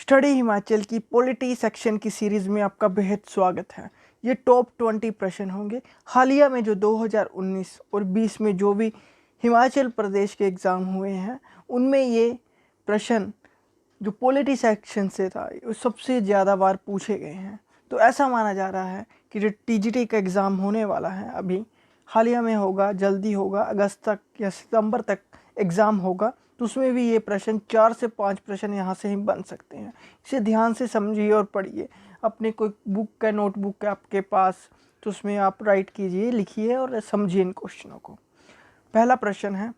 Study Himachal की polity section की series में आपका बेहद स्वागत है। ये टॉप 20 प्रश्न होंगे। हालिया में जो 2019 और 20 में जो भी हिमाचल प्रदेश के एग्ज़ाम हुए हैं उनमें ये प्रश्न जो पॉलिटी सेक्शन से था वो सबसे ज़्यादा बार पूछे गए हैं। तो ऐसा माना जा रहा है कि जो टीजीटी का एग्ज़ाम होने वाला है अभी हालिया में होगा, जल्दी होगा, अगस्त तक या सितंबर तक एग्ज़ाम होगा, तो उसमें भी ये प्रश्न 4 से 5 प्रश्न यहाँ से ही बन सकते हैं। इसे ध्यान से समझिए और पढ़िए। अपने कोई बुक है, नोटबुक है आपके पास, तो उसमें आप राइट कीजिए, लिखिए और समझिए इन क्वेश्चनों को। पहला प्रश्न है,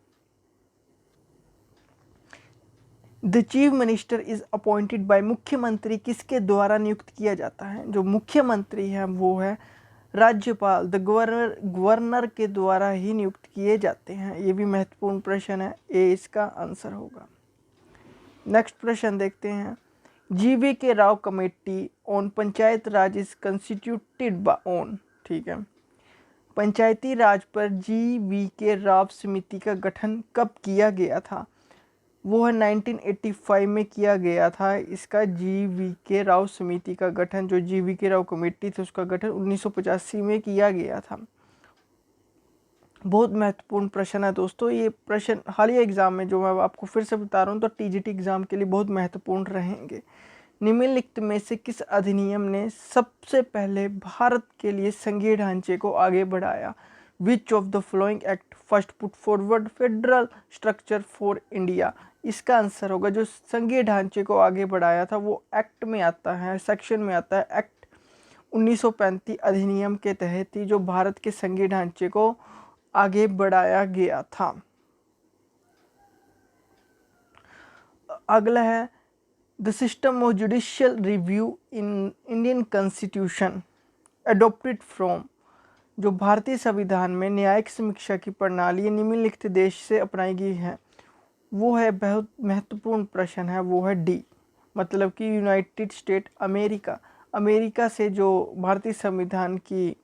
the chief minister is appointed by, मुख्यमंत्री किसके द्वारा नियुक्त किया जाता है? जो मुख्यमंत्री है वो है राज्यपाल, द गवर्नर के द्वारा ही नियुक्त किए जाते हैं। ये भी महत्वपूर्ण प्रश्न है, ए इसका आंसर होगा। नेक्स्ट प्रश्न देखते हैं, GVK Rao committee on panchayat Raj is constituted on, ठीक है, पंचायती राज पर GVK राव समिति का गठन कब किया गया था? वो है 1985 में किया गया था। इसका GVK राव समिति का गठन, जो GVK राव कमेटी थी उसका गठन 1985 में किया गया था। बहुत महत्वपूर्ण प्रश्न है दोस्तों। ये प्रश्न हालिया एग्जाम में जो मैं आपको फिर से बता रहा हूँ तो टीजीटी एग्जाम के लिए बहुत महत्वपूर्ण रहेंगे। निम्नलिखित में से किस अधिनियम ने सबसे पहले भारत के लिए संघीय ढांचे को आगे बढ़ाया? Which of the following act first put forward federal structure for India? इसका आंसर होगा, जो संघीय ढांचे को आगे बढ़ाया था वो एक्ट में आता है, सेक्शन में आता है। एक्ट 1935 अधिनियम के तहत ही जो भारत के संघीय ढांचे को आगे बढ़ाया गया था। अगला है, the system of judicial review in Indian constitution adopted from, जो भारतीय संविधान में न्यायिक समीक्षा की प्रणाली निम्नलिखित देश से अपनाई गई है, वो है बहुत महत्वपूर्ण प्रश्न है, वो है डी, मतलब कि यूनाइटेड स्टेट अमेरिका। अमेरिका से जो भारतीय संविधान की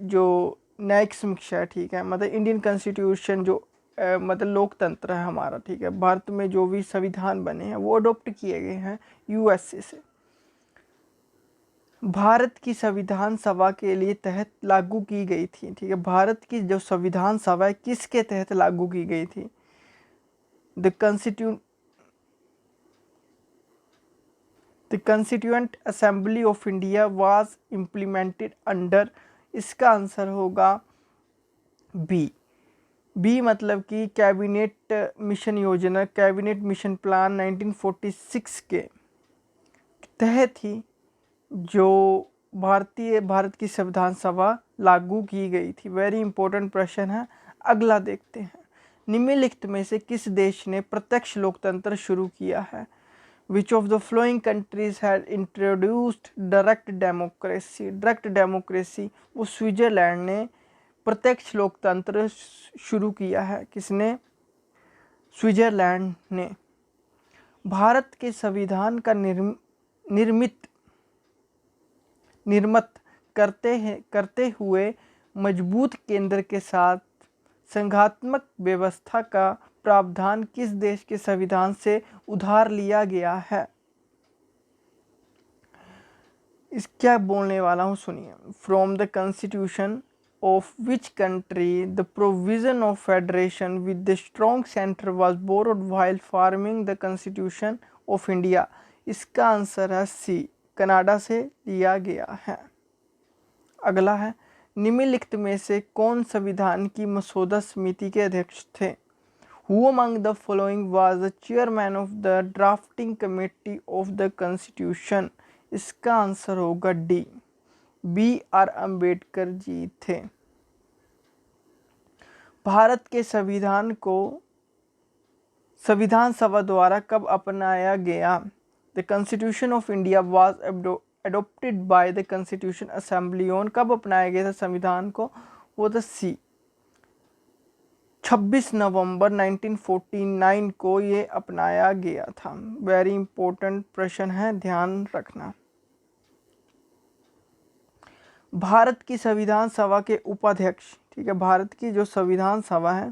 जो न्यायिक समीक्षा है, ठीक है, मतलब इंडियन कॉन्स्टिट्यूशन जो मतलब लोकतंत्र है हमारा, ठीक है, भारत में जो भी संविधान बने हैं वो अडोप्ट किए गए हैं USA से। भारत की संविधान सभा के लिए तहत लागू की गई थी, ठीक है, भारत की जो संविधान सभा है किसके तहत लागू की गई थी? The constituent assembly of India was implemented under, इसका आंसर होगा बी मतलब कि कैबिनेट मिशन योजना, कैबिनेट मिशन प्लान 1946 के तहत ही जो भारत की संविधान सभा लागू की गई थी। वेरी इंपॉर्टेंट प्रश्न है। अगला देखते हैं, निम्नलिखित में से किस देश ने प्रत्यक्ष लोकतंत्र शुरू किया है? Which of the flowing countries had introduced direct democracy? Direct democracy वो स्विट्जरलैंड ने प्रत्यक्ष लोकतंत्र शुरू किया है। किसने? स्विट्जरलैंड ने। भारत के संविधान का निर्मित करते हुए मजबूत केंद्र के साथ संघात्मक व्यवस्था का प्रावधान किस देश के संविधान से उधार लिया गया है? इस क्या बोलने वाला हूँ सुनिए। From the constitution of which country the provision of federation with the strong center was borrowed while forming the constitution of India? इसका आंसर है सी, कनाडा से लिया गया है। अगला है, निम्नलिखित में से कौन संविधान की मसौदा समिति के अध्यक्ष थे? Who among the following was the chairman of the drafting committee of the constitution? इसका आंसर होगा डी, BR अम्बेडकर जी थे। भारत के संविधान को संविधान सभा द्वारा कब अपनाया गया? The constitution of India was adopted by the constitution assembly on, कब अपनाया गया था संविधान को? वो था सी, 26 नवंबर 1949 को ये अपनाया गया था। वेरी इंपॉर्टेंट प्रश्न है, ध्यान रखना। भारत की संविधान सभा के उपाध्यक्ष, ठीक है, भारत की जो संविधान सभा है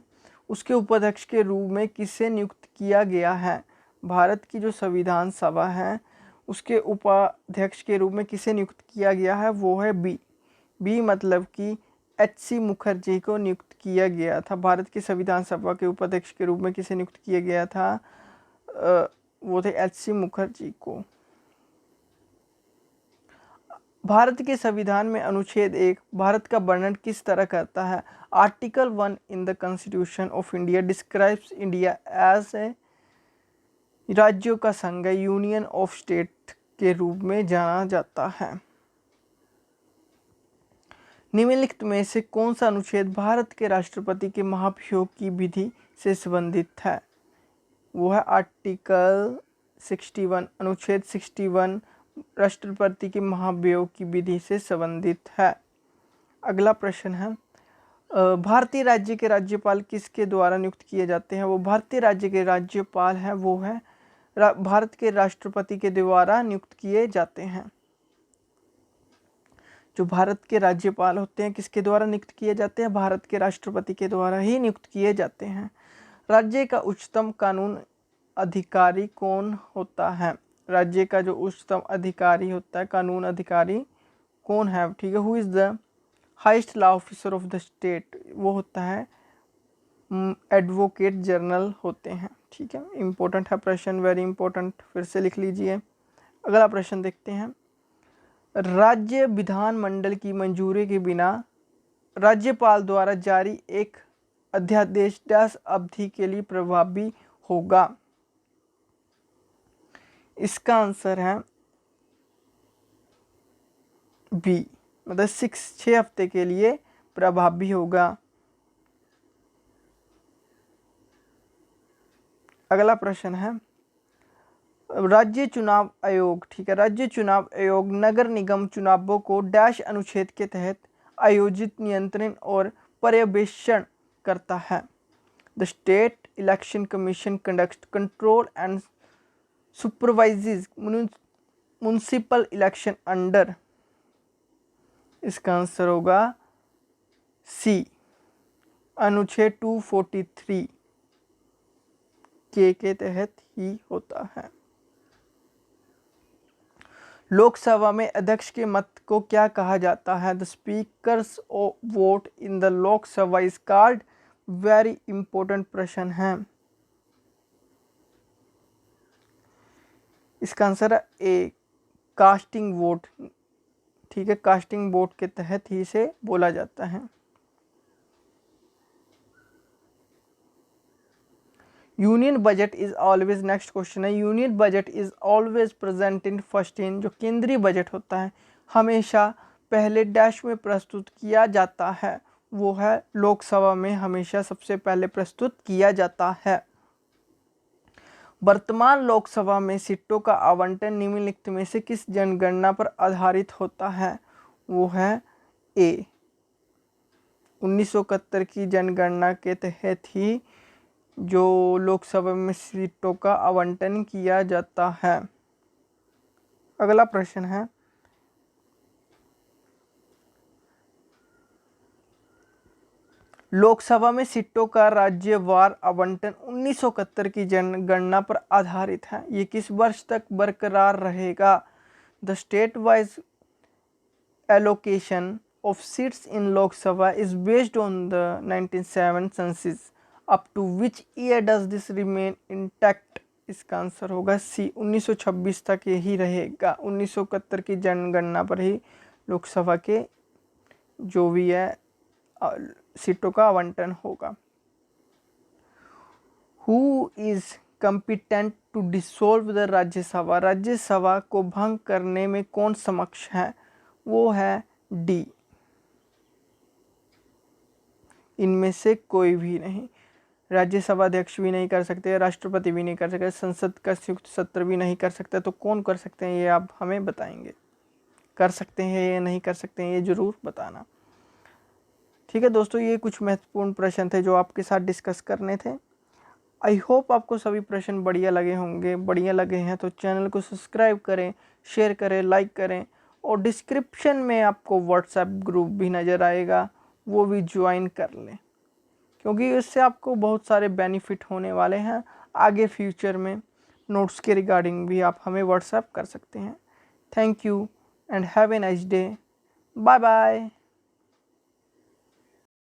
उसके उपाध्यक्ष के रूप में किसे नियुक्त किया गया है? भारत की जो संविधान सभा है उसके उपाध्यक्ष के रूप में किसे नियुक्त किया गया है, वो है बी मतलब कि एच.सी. मुखर्जी को नियुक्त किया गया था। भारत की संविधान सभा के उपाध्यक्ष के रूप में किसे नियुक्त किया गया था, वो थे एच.सी. मुखर्जी को। भारत के संविधान में अनुच्छेद 1 भारत का वर्णन किस तरह करता है। Article 1 in the constitution of India describes India as a राज्यों का संघ, यूनियन ऑफ स्टेट के रूप में जाना जाता है। निम्नलिखित में से कौन सा अनुच्छेद भारत के राष्ट्रपति के महाभियोग की विधि से संबंधित है, वो है आर्टिकल 61। अनुच्छेद 61 राष्ट्रपति के महाभियोग की विधि से संबंधित है। अगला प्रश्न है, भारतीय राज्य के राज्यपाल किसके द्वारा नियुक्त किए जाते हैं। वो भारतीय राज्य के राज्यपाल हैं, वो है भारत के राष्ट्रपति के द्वारा नियुक्त किए जाते हैं। जो भारत के राज्यपाल होते हैं किसके द्वारा नियुक्त किए जाते हैं, भारत के राष्ट्रपति के द्वारा ही नियुक्त किए जाते हैं। राज्य का उच्चतम कानून अधिकारी कौन होता है। राज्य का जो उच्चतम अधिकारी होता है, कानून अधिकारी कौन है, ठीक है। Who is the highest law officer of the state, वो होता है एडवोकेट जनरल होते हैं, ठीक है। इंपॉर्टेंट है प्रश्न, वेरी इंपॉर्टेंट, फिर से लिख लीजिए। अगला प्रश्न देखते हैं, राज्य विधानमंडल की मंजूरी के बिना राज्यपाल द्वारा जारी एक अध्यादेश 10 अवधि के लिए प्रभावी होगा। इसका आंसर है बी, मतलब 6 हफ्ते के लिए प्रभावी होगा। अगला प्रश्न है, राज्य चुनाव आयोग, ठीक है, राज्य चुनाव आयोग नगर निगम चुनावों को डैश अनुच्छेद के तहत आयोजित, नियंत्रण और पर्यवेक्षण करता है। The state election commission conduct control and supervises municipal election under, इसका आंसर होगा सी, अनुच्छेद 243 के तहत ही होता है। लोकसभा में अध्यक्ष के मत को क्या कहा जाता है। The speakers vote in the Lok Sabha is called, very important प्रश्न है। इसका आंसर है ए, कास्टिंग वोट, ठीक है, कास्टिंग वोट के तहत ही इसे बोला जाता है। Union budget is always, next question है, union budget is always present in first in, जो केंद्रीय बजट होता है हमेशा पहले डैश में प्रस्तुत किया जाता है, वो है लोकसभा में हमेशा सबसे पहले प्रस्तुत किया जाता है। वर्तमान लोकसभा में सीटों का आवंटन निम्नलिखित में से किस जनगणना पर आधारित होता है, वो है ए, 1971 की जनगणना के तहत ही जो लोकसभा में सीटों का आवंटन किया जाता है। अगला प्रश्न है, लोकसभा में सीटों का राज्यवार आवंटन 1971 की जनगणना पर आधारित है, ये किस वर्ष तक बरकरार रहेगा। The state wise allocation of seats in Lok Sabha is based on the 1997 census, up to which year does this remain intact, इसका आंसर होगा सी, 1926 तक यही रहेगा। 1971 की जनगणना पर ही लोकसभा के जो भी है सीटों का आवंटन होगा। Who is competent to dissolve the Rajya Sabha, Rajya Sabha को भंग करने में कौन समक्ष है, वो है डी, इनमें से कोई भी नहीं। राज्यसभा अध्यक्ष भी नहीं कर सकते, राष्ट्रपति भी नहीं कर सकते, संसद का संयुक्त सत्र भी नहीं कर सकते, तो कौन कर सकते हैं ये आप हमें बताएंगे। कर सकते हैं या नहीं कर सकते हैं ये जरूर बताना, ठीक है दोस्तों। ये कुछ महत्वपूर्ण प्रश्न थे जो आपके साथ डिस्कस करने थे। आई होप आपको सभी प्रश्न बढ़िया लगे होंगे। बढ़िया लगे हैं तो चैनल को सब्सक्राइब करें, शेयर करें, लाइक करें, और डिस्क्रिप्शन में आपको व्हाट्सएप ग्रुप भी नज़र आएगा, वो भी ज्वाइन कर लें, क्योंकि इससे आपको बहुत सारे बेनिफिट होने वाले हैं आगे फ्यूचर में। नोट्स के रिगार्डिंग भी आप हमें व्हाट्सएप कर सकते हैं। Thank you and have a nice day. Bye bye.